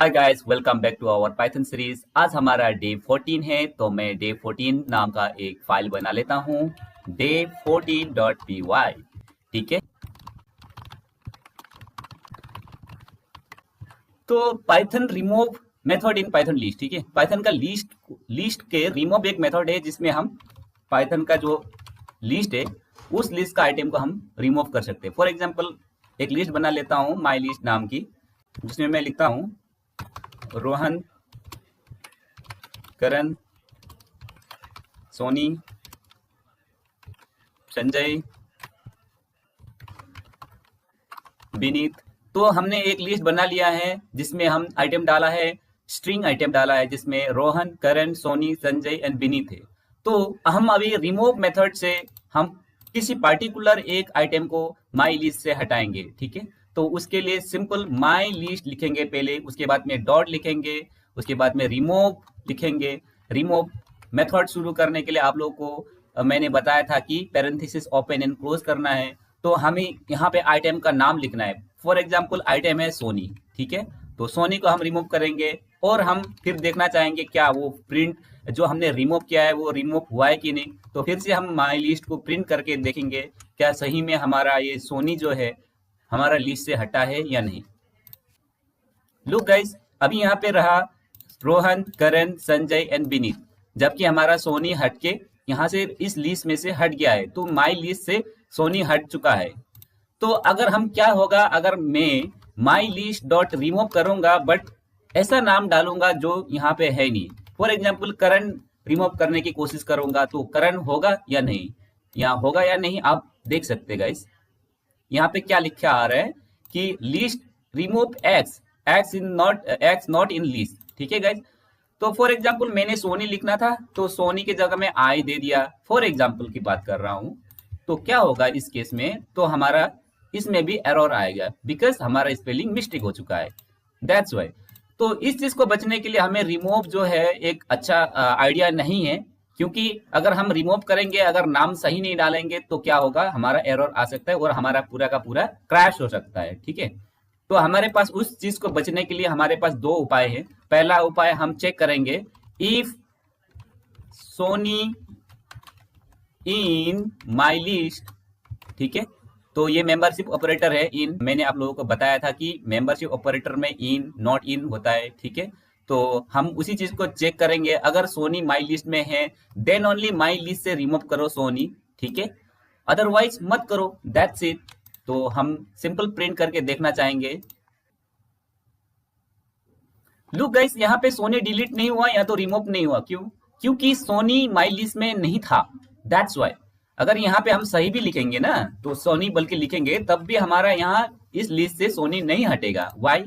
Hi guys, welcome back to our Python series. आज हमारा day 14 है, तो मैं डे 14 नाम का एक फाइल बना लेता हूँ, day14.py। ठीक है, तो Python remove method in Python list. ठीक है, पाइथन का लिस्ट के रिमूव एक मेथड है जिसमें हम पाइथन का जो लिस्ट है उस लिस्ट का आइटम को हम रिमूव कर सकते हैं। फॉर एग्जांपल एक लिस्ट बना लेता हूँ माई लिस्ट नाम की, जिसमें मैं लिखता हूँ रोहन, करण, सोनी, संजय, विनीत। तो हमने एक लिस्ट बना लिया है जिसमें हम आइटम डाला है, स्ट्रिंग आइटम डाला है जिसमें रोहन, करण, सोनी, संजय एंड विनीत है। तो हम अभी रिमूव मेथड से हम किसी पार्टिकुलर एक आइटम को माई लिस्ट से हटाएंगे। ठीक है, तो उसके लिए सिंपल माई लिस्ट लिखेंगे पहले, उसके बाद में डॉट लिखेंगे, उसके बाद में रिमूव लिखेंगे। रिमूव मेथड शुरू करने के लिए आप लोगों को मैंने बताया था कि पैरेंथेसिस ओपन एंड क्लोज करना है। तो हमें यहाँ पे आइटम का नाम लिखना है। फॉर एग्जाम्पल आइटम है सोनी। ठीक है, तो सोनी को हम रिमूव करेंगे और हम फिर देखना चाहेंगे क्या वो प्रिंट जो हमने रिमूव किया है वो रिमूव हुआ है कि नहीं। तो फिर से हम माई लिस्ट को प्रिंट करके देखेंगे क्या सही में हमारा ये सोनी जो है हमारा लिस्ट से हटा है या नहीं। लुक गाइस, अभी यहाँ पे रहा रोहन, करण, संजय एंड विनीत, जबकि हमारा सोनी हट के यहाँ से इस लिस्ट में से हट गया है। तो माई लिस्ट से सोनी हट चुका है। तो अगर हम क्या होगा, अगर मैं माई लिस्ट डॉट रिमूव करूंगा बट ऐसा नाम डालूंगा जो यहाँ पे है नहीं। फॉर एग्जाम्पल करण रिमूव करने की कोशिश करूंगा तो करण होगा या नहीं, यहाँ होगा या नहीं आप देख सकते गाइस। यहाँ पे क्या लिखा आ रहा है कि list remove x not in list. ठीक है गाइस, तो फॉर एग्जाम्पल मैंने सोनी लिखना था तो सोनी की जगह में आई दे दिया। फॉर एग्जाम्पल की बात कर रहा हूं, तो क्या होगा इस केस में, तो हमारा इसमें भी एरर आएगा बिकॉज हमारा स्पेलिंग मिस्टेक हो चुका है। That's why. तो इस चीज को बचने के लिए हमें रिमूव जो है एक अच्छा आइडिया नहीं है, क्योंकि अगर हम रिमूव करेंगे, अगर नाम सही नहीं डालेंगे तो क्या होगा, हमारा एरर आ सकता है और हमारा पूरा का पूरा क्रैश हो सकता है। ठीक है, तो हमारे पास उस चीज को बचने के लिए हमारे पास दो उपाय है। पहला उपाय हम चेक करेंगे if Sony in my list. ठीक है, तो ये मेंबरशिप ऑपरेटर है इन। मैंने आप लोगों को बताया था कि मेंबरशिप ऑपरेटर में इन नॉट इन होता है। ठीक है, तो हम उसी चीज को चेक करेंगे। अगर सोनी माई लिस्ट में है देन ओनली माई लिस्ट से रिमूव करो सोनी। ठीक है, अदरवाइज मत करो। That's it. तो हम सिंपल प्रिंट करके देखना चाहेंगे। लुक गाइस, यहाँ पे सोनी डिलीट नहीं हुआ या तो रिमूव नहीं हुआ। क्यों? क्योंकि सोनी माई लिस्ट में नहीं था। That's why. अगर यहाँ पे हम सही भी लिखेंगे ना, तो सोनी बल्कि लिखेंगे तब भी हमारा यहाँ इस लिस्ट से सोनी नहीं हटेगा। वाई?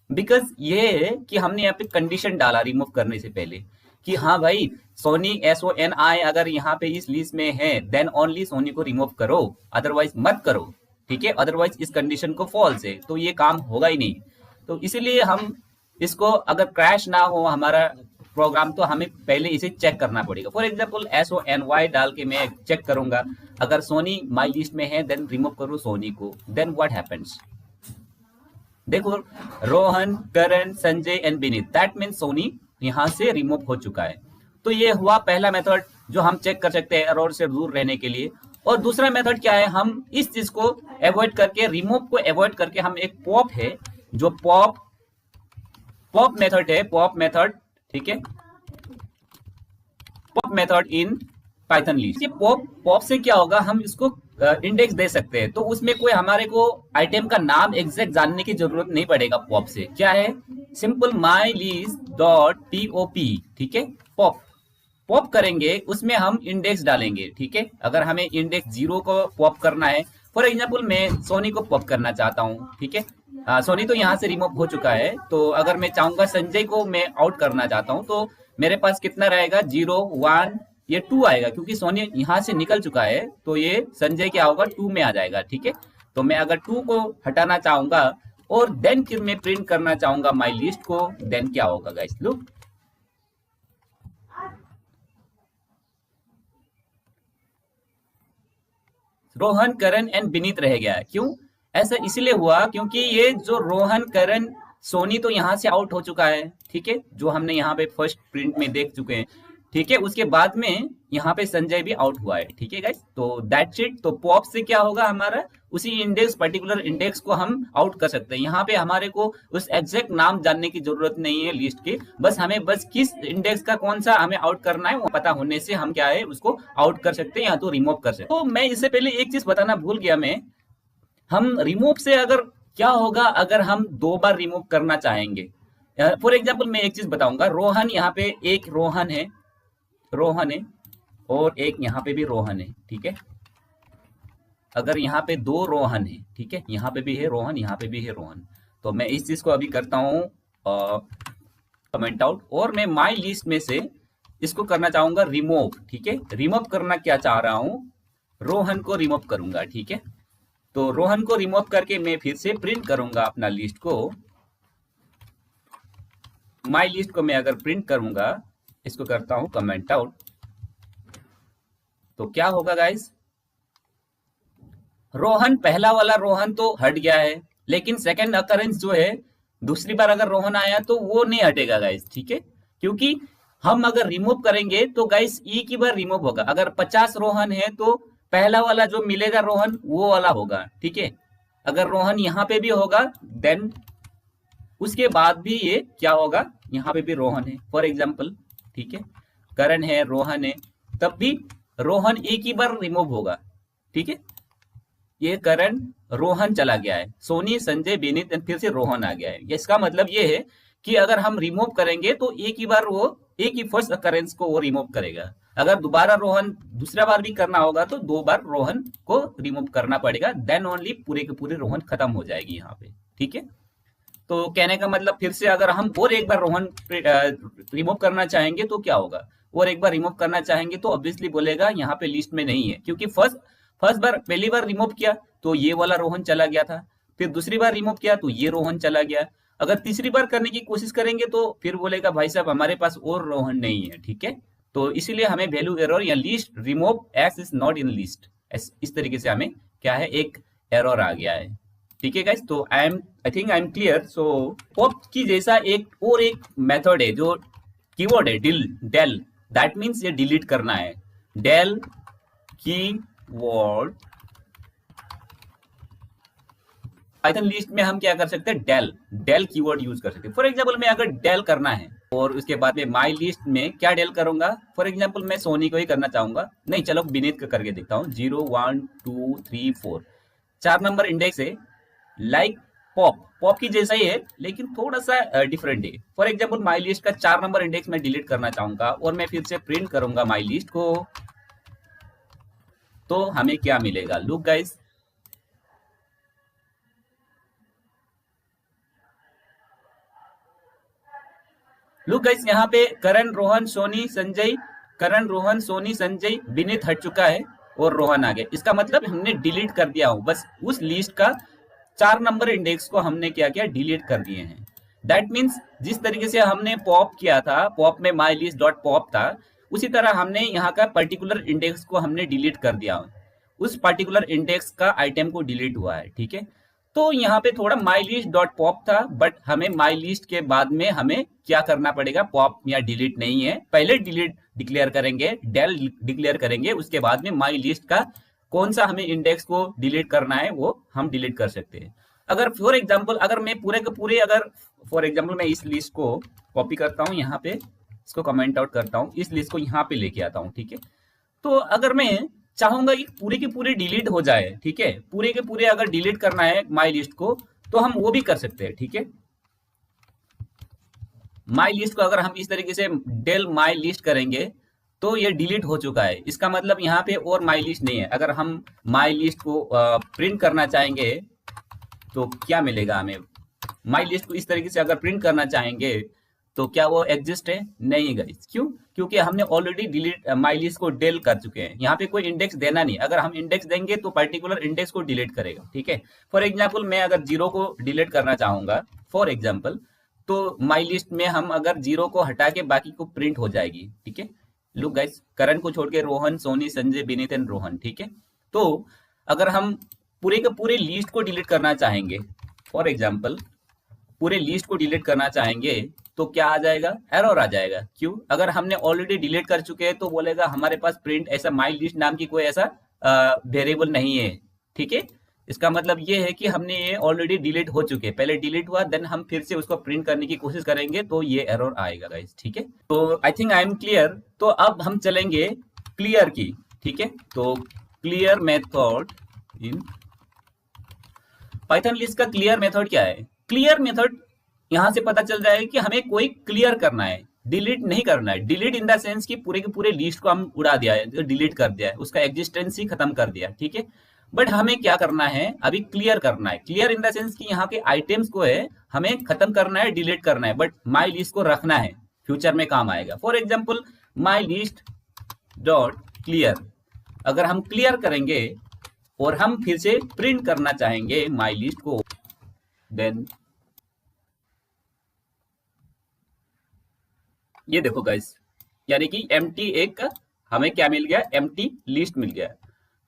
बिकॉज ये है कि हमने यहाँ पे कंडीशन डाला रिमूव करने से पहले कि हाँ भाई सोनी SONI अगर यहाँ पे इस लिस्ट में है देन ओनली सोनी को रिमूव करो, अदरवाइज मत करो। ठीक है, अदरवाइज इस कंडीशन को फॉल्स है तो ये काम होगा ही नहीं। तो इसीलिए हम इसको अगर क्रैश ना हो हमारा प्रोग्राम तो हमें पहले इसे चेक करना पड़ेगा। फॉर एग्जाम्पल SONY डाल के मैं चेक करूंगा, अगर सोनी माई लिस्ट में है देन रिमूव करो सोनी को, देन व्हाट हैपेंस। देखो Rohan, Karan, Sanjay and Vineet, that mean Soni यहां से रिमूव हो चुका है। तो ये हुआ पहला मेथड जो हम चेक कर सकते हैं एरर से दूर रहने के लिए। और दूसरा मेथड क्या है, हम इस चीज को अवॉइड करके, रिमूव को अवॉइड करके हम एक पॉप है जो पॉप मेथड है, पॉप मेथड। ठीक है, pop method in Python list. ये पॉप से क्या होगा, हम इसको इंडेक्स दे सकते हैं। तो उसमें कोई हमारे को आइटम का नाम एग्जैक्ट जानने की जरूरत नहीं पड़ेगा। पॉप से क्या है, simple my list dot POP। ठीक है, पॉप करेंगे, उसमें हम इंडेक्स डालेंगे। ठीक है, अगर हमें इंडेक्स 0 को पॉप करना है, फॉर एग्जाम्पल मैं सोनी को पॉप करना चाहता हूँ। ठीक है, सोनी तो यहाँ से रिमूव हो चुका है। तो अगर मैं चाहूंगा संजय को मैं आउट करना चाहता हूँ तो मेरे पास कितना रहेगा, 0 1 ये 2 आएगा, क्योंकि सोनी यहाँ से निकल चुका है तो ये संजय क्या होगा 2 में आ जाएगा। ठीक है, तो मैं अगर 2 को हटाना चाहूंगा और देन फिर मैं प्रिंट करना चाहूंगा माई लिस्ट को, देन क्या होगा guys, look Rohan, Karan and Vineet रह गया। क्यों ऐसा? इसलिए हुआ क्योंकि ये जो रोहन, करण, सोनी तो यहाँ से आउट हो चुका है, ठीक है, जो हमने यहाँ पे फर्स्ट प्रिंट में देख चुके हैं, ठीक है। उसके बाद में यहाँ पे संजय भी आउट हुआ है, ठीक है गाइस। तो दैट्स इट। तो पॉप से क्या होगा, हमारा उसी इंडेक्स, पर्टिकुलर इंडेक्स को हम आउट कर सकते हैं। यहाँ पे हमारे को उस एग्जैक्ट नाम जानने की जरूरत नहीं है लिस्ट के, बस हमें किस इंडेक्स का कौन सा हमें आउट करना है वो पता होने से हम क्या है उसको आउट कर सकते हैं या तो रिमूव कर सकते हैं। तो मैं इससे पहले एक चीज बताना भूल गया मैं, हम रिमूव से अगर क्या होगा अगर हम 2 बार रिमूव करना चाहेंगे। फॉर एग्जाम्पल मैं एक चीज बताऊंगा, रोहन यहाँ पे एक रोहन है और एक यहाँ पे भी रोहन है, ठीक है। अगर यहाँ पे 2 रोहन है, ठीक है, यहाँ पे भी है रोहन, यहाँ पे भी है रोहन, तो मैं इस चीज को अभी करता हूँ कमेंट आउट, और मैं माई लिस्ट में से इसको करना चाहूंगा रिमूव, ठीक है। रिमूव करना क्या चाह रहा हूँ, रोहन को रिमूव करूंगा, ठीक है। तो रोहन को रिमूव करके मैं फिर से प्रिंट करूंगा अपना लिस्ट को, माई लिस्ट को मैं अगर प्रिंट करूंगा, इसको करता हूं कमेंट आउट, तो क्या होगा गाइस, रोहन, पहला वाला रोहन तो हट गया है, लेकिन सेकंड अकरेंस जो है, दूसरी बार अगर रोहन आया तो वो नहीं हटेगा गाइस, ठीक है। क्योंकि हम अगर रिमूव करेंगे तो गाइस एक ही बार रिमूव होगा। अगर 50 रोहन है तो पहला वाला जो मिलेगा रोहन वो वाला होगा, ठीक है। अगर रोहन यहाँ पे भी होगा देन उसके बाद भी ये क्या होगा, यहाँ पे भी रोहन है फॉर एग्जाम्पल, ठीक है। करण है, रोहन है, तब भी रोहन एक ही बार रिमूव होगा, ठीक है। ये करण, रोहन चला गया है, सोनी, संजय, विनीत, फिर से रोहन आ गया है। इसका मतलब ये है कि अगर हम रिमूव करेंगे तो एक ही बार वो एक ही फर्स्ट अकरेंस को वो रिमूव करेगा। अगर दोबारा रोहन दूसरा बार भी करना होगा तो 2 बार रोहन को रिमूव करना पड़ेगा, देन ओनली पूरे के पूरे रोहन खत्म हो जाएगी यहाँ पे, ठीक है। तो कहने का मतलब फिर से अगर हम और एक बार रोहन रिमूव करना चाहेंगे तो क्या होगा, और एक बार रिमूव करना चाहेंगे तो ऑब्वियसली बोलेगा यहाँ पे लिस्ट में नहीं है, क्योंकि फर्स्ट बार पहली बार रिमूव किया तो ये वाला रोहन चला गया था, फिर दूसरी बार रिमूव किया तो ये रोहन चला गया। अगर तीसरी बार करने की कोशिश करेंगे तो फिर बोलेगा भाई साहब हमारे पास और रोहन नहीं है, ठीक है। तो इसीलिए हमें वैल्यू एरर या list remove x is not in list, इस तरीके से हमें क्या है एक एरर आ गया है, ठीक है गाइस। तो I think I am clear. So pop की जैसा एक मेथड है जो कीवर्ड है डेल, दैट मीन्स ये डिलीट करना है, डेल कीवर्ड। पाइथन लिस्ट में हम क्या कर सकते हैं, डेल कीवर्ड यूज कर सकते हैं। फॉर एग्जांपल मैं अगर डेल करना है और उसके बाद में माई लिस्ट में क्या डेल करूंगा, फॉर एग्जांपल मैं सोनी को ही करना चाहूंगा, नहीं चलो विनीत का करके देखता हूँ। 0 1 2 3 4 4 नंबर इंडेक्स है, लाइक पॉप की जैसा ही है लेकिन थोड़ा सा डिफरेंट है। फॉर एग्जांपल माई लिस्ट का 4 नंबर इंडेक्स में डिलीट करना चाहूंगा और मैं फिर से प्रिंट करूंगा माई लिस्ट को, तो हमें क्या मिलेगा, लुक गाइस, यहाँ पे करण, रोहन, सोनी, संजय, करण, रोहन, सोनी, संजय, विनीत हट चुका है और रोहन आ गया। इसका मतलब हमने डिलीट कर दिया हूं, बस उस लिस्ट का 4 नंबर इंडेक्स को हमने क्या किया, डिलीट कर दिए हैं। दैट मीन्स जिस तरीके से हमने पॉप किया था, पॉप में माई लिस्ट डॉट पॉप था, उसी तरह हमने यहाँ का पर्टिकुलर इंडेक्स को हमने डिलीट कर दिया, उस पर्टिकुलर इंडेक्स का आइटम को डिलीट हुआ है, ठीक है। तो यहाँ पे थोड़ा माई लिस्ट डॉट पॉप था, बट हमें माई लिस्ट के बाद में हमें क्या करना पड़ेगा, पॉप या डिलीट नहीं है, पहले डिलीट डिक्लेयर करेंगे, डेल डिक्लेयर करेंगे, उसके बाद में माई लिस्ट का कौन सा हमें इंडेक्स को डिलीट करना है वो हम डिलीट कर सकते हैं। अगर फॉर एग्जांपल अगर मैं पूरे के पूरे अगर फॉर एग्जांपल मैं इस लिस्ट को कॉपी करता हूँ, यहाँ पे इसको कमेंट आउट करता हूँ, इस लिस्ट को यहाँ पे लेके आता हूँ, ठीक है। तो अगर मैं चाहूंगा कि पूरे के पूरे डिलीट हो जाए, ठीक है, पूरे के पूरे अगर डिलीट करना है माई लिस्ट को तो हम वो भी कर सकते हैं, ठीक है। माई लिस्ट को अगर हम इस तरीके से डेल माई लिस्ट करेंगे तो ये डिलीट हो चुका है, इसका मतलब यहाँ पे और माई लिस्ट नहीं है। अगर हम माई लिस्ट को प्रिंट करना चाहेंगे तो क्या मिलेगा हमें, माई लिस्ट को इस तरीके से अगर प्रिंट करना चाहेंगे तो क्या वो एग्जिस्ट है, नहीं गाइस, क्यों, क्योंकि हमने ऑलरेडी डिलीट माई लिस्ट को डेल कर चुके हैं, यहाँ पे कोई इंडेक्स देना नहीं। अगर हम इंडेक्स देंगे तो पर्टिकुलर इंडेक्स को डिलीट करेगा, ठीक है। फॉर एग्जाम्पल मैं अगर 0 को डिलीट करना चाहूंगा फॉर एग्जाम्पल, तो माई लिस्ट में हम अगर 0 को हटा के बाकी को प्रिंट हो जाएगी, ठीक है। लुक गाइस, करण को छोड़ के रोहन, सोनी, संजय, विनीत एंड रोहन, ठीक है। तो अगर हम पूरे के पूरे लिस्ट को डिलीट करना चाहेंगे फॉर एग्जाम्पल पूरे लिस्ट को डिलीट करना चाहेंगे तो क्या आ जाएगा, एरर आ जाएगा। क्यों? अगर हमने ऑलरेडी डिलीट कर चुके हैं तो बोलेगा हमारे पास प्रिंट ऐसा माई लिस्ट नाम की कोई ऐसा वेरिएबल नहीं है। ठीक है, इसका मतलब ये है कि हमने ये ऑलरेडी डिलीट हो चुके हैं, पहले डिलीट हुआ देन हम फिर से उसको प्रिंट करने की कोशिश करेंगे तो ये एरर आएगा गाइस। ठीक है, तो I think I am clear. तो अब हम चलेंगे क्लियर की। ठीक है, तो clear method in Python list का क्लियर मेथड क्या है? क्लियर मेथड यहां से पता चल जाएगा कि हमें कोई क्लियर करना है, डिलीट नहीं करना है। डिलीट इन द सेंस कि पूरे के पूरे लिस्ट को हम उड़ा दिया है, डिलीट कर दिया है, उसका एग्जिस्टेंस ही खत्म कर दिया। ठीक है, बट हमें क्या करना है, अभी क्लियर करना है। क्लियर इन द सेंस कि यहाँ के आइटम्स को है हमें खत्म करना है, डिलीट करना है, बट माई लिस्ट को रखना है, फ्यूचर में काम आएगा। For example my list dot clear, अगर हम क्लियर करेंगे और हम फिर से प्रिंट करना चाहेंगे माई लिस्ट को, देन ये देखो गाइस, यानी कि एम्प्टी एक हमें क्या मिल गया, एम्प्टी लिस्ट मिल गया।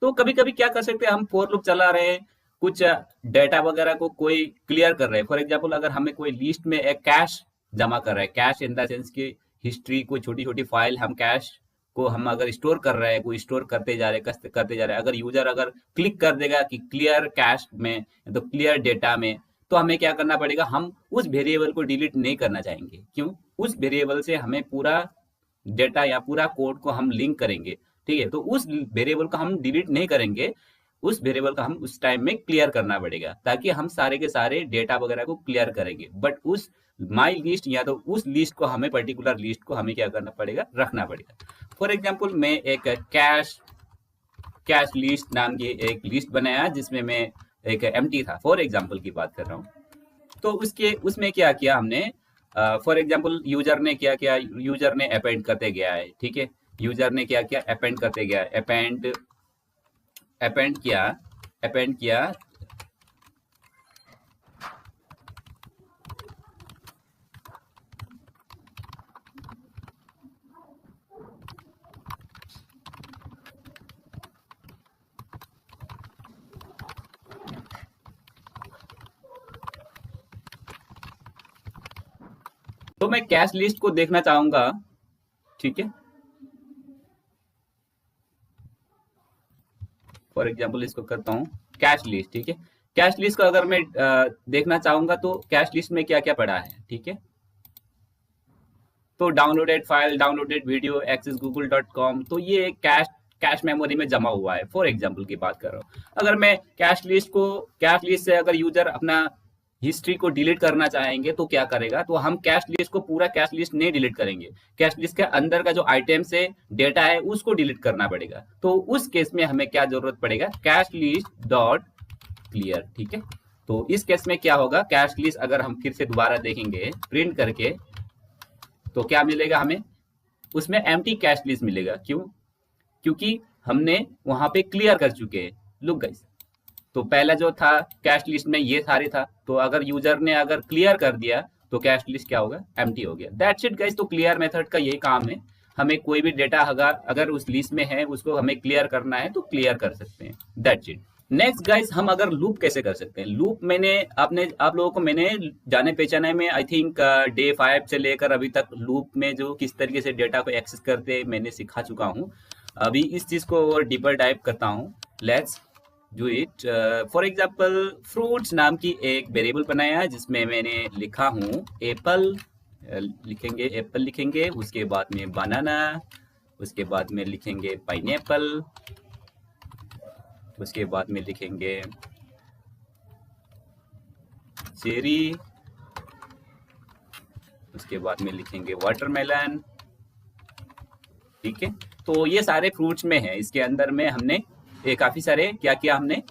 तो कभी कभी क्या कर सकते हैं, हम फॉर लूप चला रहे हैं, कुछ डेटा वगैरह को कोई क्लियर कर रहे हैं। फॉर एग्जांपल अगर हमें कोई लिस्ट में एक कैश जमा कर रहा है, कैश इन द सेंस की हिस्ट्री, कोई छोटी छोटी फाइल, हम कैश को हम अगर स्टोर कर रहे हैं, कोई स्टोर करते जा रहे करते जा रहे हैं, अगर यूजर अगर क्लिक कर देगा कि क्लियर कैश में तो क्लियर डेटा में, तो हमें क्या करना पड़ेगा, हम उस वेरिएबल को डिलीट नहीं करना चाहेंगे। क्यों? उस वेरिएबल से हमें पूरा डेटा या पूरा कोड को हम लिंक करेंगे। ठीक है, तो उस वेरिएबल को हम डिलीट नहीं करेंगे, उस वेरिएबल का हम उस टाइम में क्लियर करना पड़ेगा, ताकि हम सारे के सारे डेटा वगैरह को क्लियर करेंगे। बट उस माई लिस्ट या तो उस लिस्ट को हमें, पर्टिकुलर लिस्ट को हमें क्या करना पड़ेगा, रखना पड़ेगा। फॉर एग्जाम्पल मैं एक कैश लिस्ट नाम की एक लिस्ट बनाया जिसमें मैं एक एम्प्टी था, फॉर एग्जाम्पल की बात कर रहा हूँ। तो उसमें क्या किया हमने, फॉर एग्जाम्पल यूजर ने क्या किया, यूजर ने अपेंड करते गया है। ठीक है, यूजर ने क्या किया, अपेंड करते गया, अपेंड किया तो मैं कैश लिस्ट को देखना चाहूंगा। ठीक है, फॉर एग्जाम्पल इसको करता हूँ कैश लिस्ट। ठीक है, कैश लिस्ट को अगर मैं देखना चाहूंगा तो कैश लिस्ट में क्या क्या पड़ा है। ठीक है, तो downloaded file, downloaded video, access google.com, तो ये कैश मेमोरी में जमा हुआ है। फॉर एग्जाम्पल की बात कर रहा हूँ। अगर मैं कैश लिस्ट से अगर यूजर अपना हिस्ट्री को डिलीट करना चाहेंगे तो क्या करेगा, तो हम कैश लिस्ट को पूरा कैश लिस्ट नहीं डिलीट करेंगे, कैश लिस्ट के अंदर का जो आइटम्स है, डेटा है, उसको डिलीट करना पड़ेगा। तो उस केस में हमें क्या जरूरत पड़ेगा, कैश लिस्ट डॉट क्लियर। ठीक है, तो इस केस में क्या होगा, कैश लिस्ट अगर हम फिर से दोबारा देखेंगे प्रिंट करके तो क्या मिलेगा हमें, उसमें एम्प्टी कैश लिस्ट मिलेगा। क्यों? क्योंकि हमने वहां पे क्लियर कर चुके हैं। लुक गाइस, तो पहला जो था कैश लिस्ट में ये सारे था, तो अगर यूजर ने अगर क्लियर कर दिया तो कैश लिस्ट क्या होगा, एम्प्टी हो गया। That's it guys. तो क्लियर मेथड का यही काम है, हमें कोई भी डेटा अगर उस लिस्ट में है उसको हमें क्लियर करना है तो क्लियर कर सकते हैं। That's it. नेक्स्ट गाइस, हम अगर लूप कैसे कर सकते हैं। लूप मैंने आप लोगों को मैंने जाने पहचाने में आई थिंक डे 5 से लेकर अभी तक लूप में जो किस तरीके से डेटा को एक्सेस करते हैं मैंने सिखा चुका हूँ। अभी इस चीज को और डीपर डाइव करता हूँ। Let's do it. For example fruits नाम की एक वेरिएबल बनाया है जिसमें मैंने लिखा हूँ एप्पल, लिखेंगे, उसके बाद में बनाना, उसके बाद में लिखेंगे पाइनएप्पल, उसके बाद में लिखेंगे चेरी, उसके बाद में लिखेंगे वाटरमेलन। ठीक है, तो ये सारे फ्रूट्स में है। इसके अंदर में हमने काफी सारे क्या किया, हमने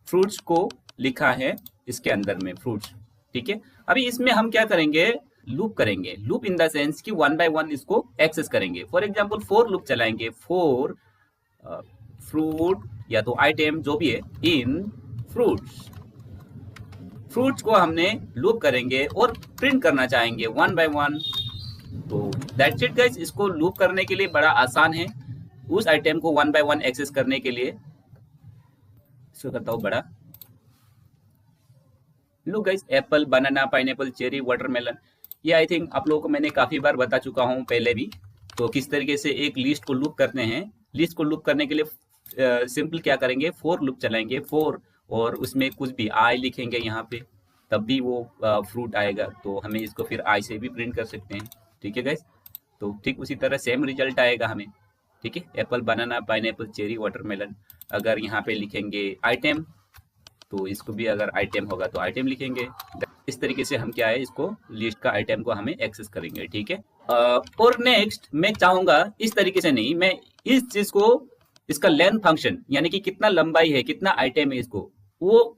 फ्रूट्स को लिखा है इसके अंदर में फ्रूट्स। ठीक है, अभी इसमें हम क्या करेंगे, लूप करेंगे। लूप इन द सेंस कि 1 by 1 इसको एक्सेस करेंगे। फॉर एग्जाम्पल फॉर लूप चलाएंगे, फॉर फ्रूट या तो आइटम जो भी है इन फ्रूट्स को हमने लूप करेंगे और प्रिंट करना चाहेंगे 1 by 1। तो दैट्स इट गाइस। इसको लूप करने के लिए बड़ा आसान है, उस आइटम को 1 by 1 एक्सेस करने के लिए। इसको करता हूं बड़ा, लुक गाइस, एप्पल, बनाना, पाइनएप्पल, चेरी, वाटरमेलन, ये आई थिंक आप लोगों को मैंने काफी बार बता चुका हूँ पहले भी। तो किस तरीके से एक लिस्ट को लूप करते हैं। लिस्ट को लूप करने के लिए सिंपल क्या करेंगे, फोर लूप चलाएंगे, फोर, और उसमें कुछ भी आई लिखेंगे यहाँ पे, तब भी वो फ्रूट आएगा। तो हमें इसको फिर आई से भी प्रिंट कर सकते हैं। ठीक है गाइस, तो ठीक उसी तरह सेम रिजल्ट आएगा हमें। ठीक है, एप्पल, बनाना, पाइनएप्पल, चेरी, वाटरमेलन। अगर यहाँ पे लिखेंगे आइटम, तो इसको भी अगर आइटम होगा तो आइटम लिखेंगे। इस तरीके से हम क्या है, इसको लिस्ट का आइटम को हमें एक्सेस करेंगे। ठीक है, और नेक्स्ट मैं चाहूंगा इस तरीके से नहीं, मैं इस चीज को, इसका लेंथ फंक्शन यानी कि कितना लंबाई है, कितना आइटम है इसको, वो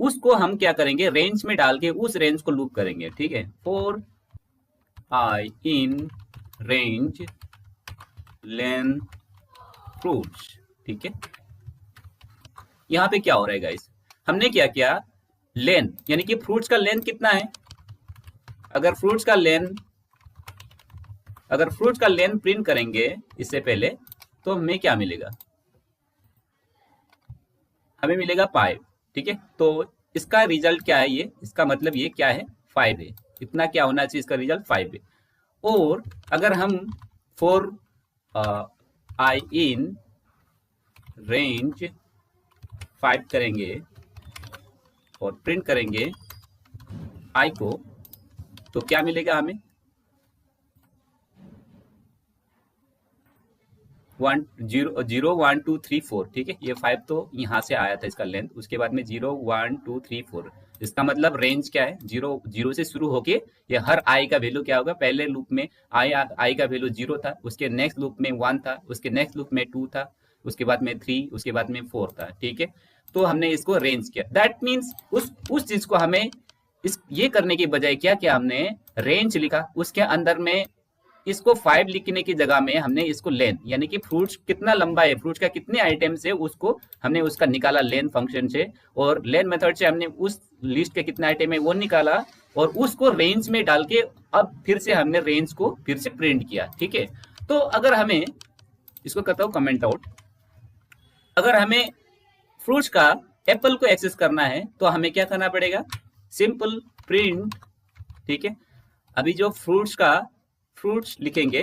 उसको हम क्या करेंगे, रेंज में डाल के उस रेंज को लूप करेंगे। ठीक है, for I in range length fruits. ठीक है, यहाँ पे क्या हो रहा है गाइस, हमने क्या किया, लेंथ यानी कि फ्रूट्स का लेंथ कितना है। अगर फ्रूट्स का लेंथ प्रिंट करेंगे इससे पहले, तो हमें क्या मिलेगा, हमें मिलेगा 5। ठीक है, तो इसका रिजल्ट क्या है, ये इसका मतलब ये क्या है, 5 है। इतना क्या होना चाहिए, इसका रिजल्ट 5 है। और अगर हम फॉर आई इन रेंज 5 करेंगे और प्रिंट करेंगे आई को, तो क्या मिलेगा हमें, 0 1 2 3 4। ठीक है, ये 5 तो यहाँ से आया था इसका लेंथ, उसके बाद में 0 1 2 3 4। इसका मतलब रेंज क्या है, 0 से शुरू होके ये हर आई का वैल्यू क्या होगा, पहले लूप में आई का वैल्यू 0 था, उसके नेक्स्ट लूप में 1 था, उसके नेक्स्ट लूप में 2 था, उसके बाद में 3, उसके बाद में 4 था। ठीक है, तो हमने इसको रेंज किया। दैट मीन्स उस चीज को हमें ये करने की बजाय क्या किया, हमने रेंज लिखा, उसके अंदर में इसको 5 लिखने की जगह में हमने इसको लेंथ यानी कि फ्रूट्स कितना लंबा है, फ्रूट्स का कितने आइटम से, उसको हमने उसका निकाला लेंथ फंक्शन से, और लेंथ मेथड से हमने उस लिस्ट के कितना आइटम है वो निकाला, और उसको रेंज में डाल के अब फिर से हमने रेंज को फिर से प्रिंट किया। ठीक है, तो अगर हमें इसको करता हूँ कमेंट आउट, अगर हमें फ्रूट्स का एप्पल को एक्सेस करना है तो हमें क्या करना पड़ेगा, सिंपल प्रिंट। ठीक है, अभी जो फ्रूट्स लिखेंगे,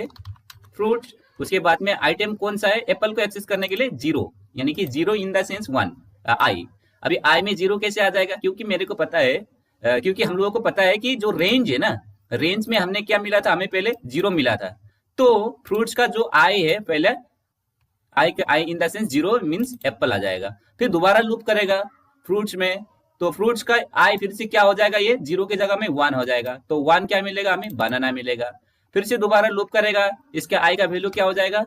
फ्रूट्स, उसके बाद में आइटम कौन सा है, एप्पल को एक्सेस करने के लिए 0, यानी कि 0 इन द सेंस 1 आई। अभी आई में 0 कैसे आ जाएगा, क्योंकि मेरे को पता है, क्योंकि हम लोगों को पता है कि जो रेंज है ना, रेंज में हमने क्या मिला था, हमें पहले 0 मिला था। तो फ्रूट्स का जो आई है, पहले I in the sense 0 means apple आ जाएगा, फिर दोबारा लूप करेगा फ्रूट्स में, तो फ्रूट्स का आई फिर से क्या हो जाएगा, ये 0 की जगह में 1 हो जाएगा, तो 1 क्या मिलेगा हमें, बनाना मिलेगा। फिर से दोबारा लूप करेगा, इसके आई का वैल्यू क्या हो जाएगा,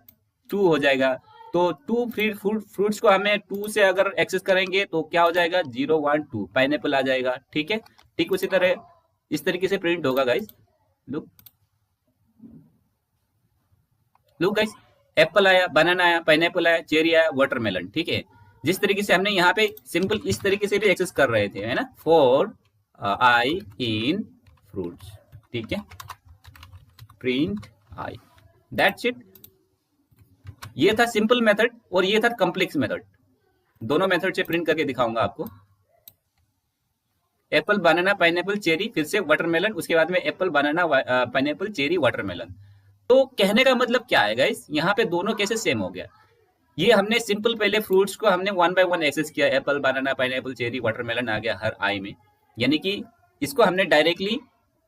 2 हो जाएगा, तो 2 फिर फ्रूट्स को हमें 2 से अगर एक्सेस करेंगे तो क्या हो जाएगा, 0 1 2 पाइनएप्पल आ जाएगा। ठीक है, ठीक उसी तरह इस तरीके से प्रिंट होगा गाइस। लुक गाइस, एप्पल आया, बनाना आया, पाइनएप्पल आया, चेरी आया, वाटरमेलन। ठीक है, जिस तरीके से हमने यहाँ पे सिंपल इस तरीके से भी एक्सेस कर रहे थे, है ना, फॉर आई इन फ्रूट्स। ठीक है, प्रिंट आई, दैट्स इट। ये था सिंपल मेथड और ये था कॉम्प्लेक्स मेथड। दोनों मेथड से प्रिंट करके दिखाऊंगा आपको। एप्पल, बनाना, पाइनएप्पल, चेरी, फिर से वाटरमेलन, उसके बाद में एप्पल, बनाना, पाइनएप्पल, चेरी, वाटरमेलन। तो कहने का मतलब क्या है गाइस, यहाँ पे दोनों कैसे सेम हो गया, ये हमने सिंपल पहले फ्रूट्स को हमने 1 बाय 1 एक्सेस किया, एप्पल, बनाना, पाइनएप्पल, चेरी, वाटरमेलन आ गया हर आई में, यानी कि इसको हमने डायरेक्टली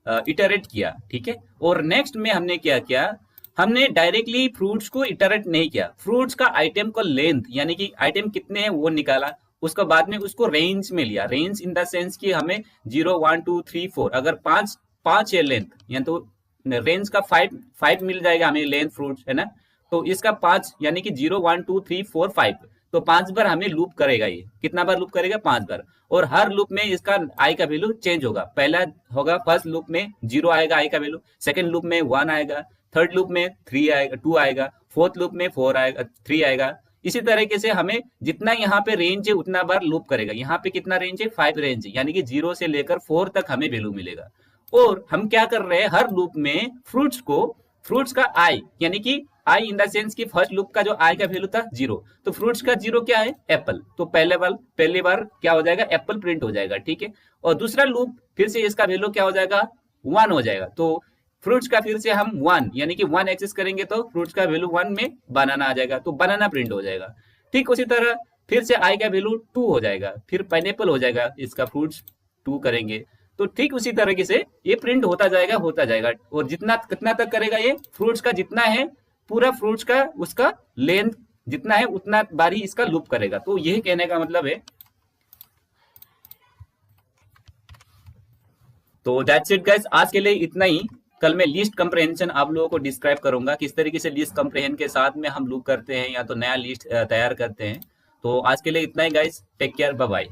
इटरेट किया। ठीक है, और नेक्स्ट में हमने क्या किया, हमने डायरेक्टली फ्रूट्स को इटरेट नहीं किया, फ्रूट्स का आइटम का लेंथ यानी कि आइटम कितने हैं वो निकाला, उसके बाद में उसको रेंज में लिया, रेंज इन द सेंस कि हमें 0 1 2 3 4 अगर 5 है लेंथ, या तो रेंज का 5 मिल जाएगा हमें लेंथ फ्रूट्स, है ना, तो इसका 5 यानी कि 0 1 2 3 4 5, तो 5 बार हमें लूप करेगा। ये कितना बार लूप करेगा, 5 बार, और हर लूप में इसका आई का वैल्यू चेंज होगा। पहला होगा फर्स्ट लूप में 0 आएगा आई का वैल्यू, सेकंड लूप में 1 आएगा, थर्ड लूप में 3 आएगा, 2 आएगा, फोर्थ लूप में 4 आएगा, 3 आएगा। इसी तरीके से हमें जितना यहाँ पे रेंज है उतना बार लूप करेगा। यहाँ पे कितना रेंज है, 5 रेंज है, यानी कि 0 से लेकर 4 तक हमें वैल्यू मिलेगा। और हम क्या कर रहे हैं, हर लूप में फ्रूट्स को फ्रूट्स का आई, यानी कि आई इन द सेंस कि फर्स्ट लूप का जो आई का वैल्यू था 0, तो फ्रूट्स का 0 क्या है, एप्पल, तो पहली बार क्या हो जाएगा, एप्पल प्रिंट हो जाएगा, ठीक है। और दूसरा लूप फिर से इसका वैल्यू क्या हो जाएगा, 1 हो जाएगा, तो फ्रूट्स का फिर से हम 1 यानी कि 1 एक्सेस करेंगे तो फ्रूट्स का वैल्यू 1 में बनाना आ जाएगा, तो बनाना प्रिंट हो जाएगा। ठीक उसी तरह फिर से आई का वैल्यू 2 हो जाएगा, फिर पाइनएप्पल हो जाएगा, इसका फ्रूट्स 2 करेंगे, तो ठीक उसी तरीके से ये प्रिंट होता जाएगा। और जितना कितना तक करेगा, ये फ्रूट्स का जितना है, पूरा फ्रूट्स का उसका लेंथ जितना है उतना बारी इसका लूप करेगा। तो यही कहने का मतलब है। तो दैट्स इट गाइस, आज के लिए इतना ही। कल मैं लिस्ट कंप्रहेंशन आप लोगों को डिस्क्राइब करूंगा, किस तरीके से लिस्ट कंप्रहेंशन के साथ में हम लूप करते हैं या तो नया लिस्ट तैयार करते हैं। तो आज के लिए इतना ही guys, take care, bye bye.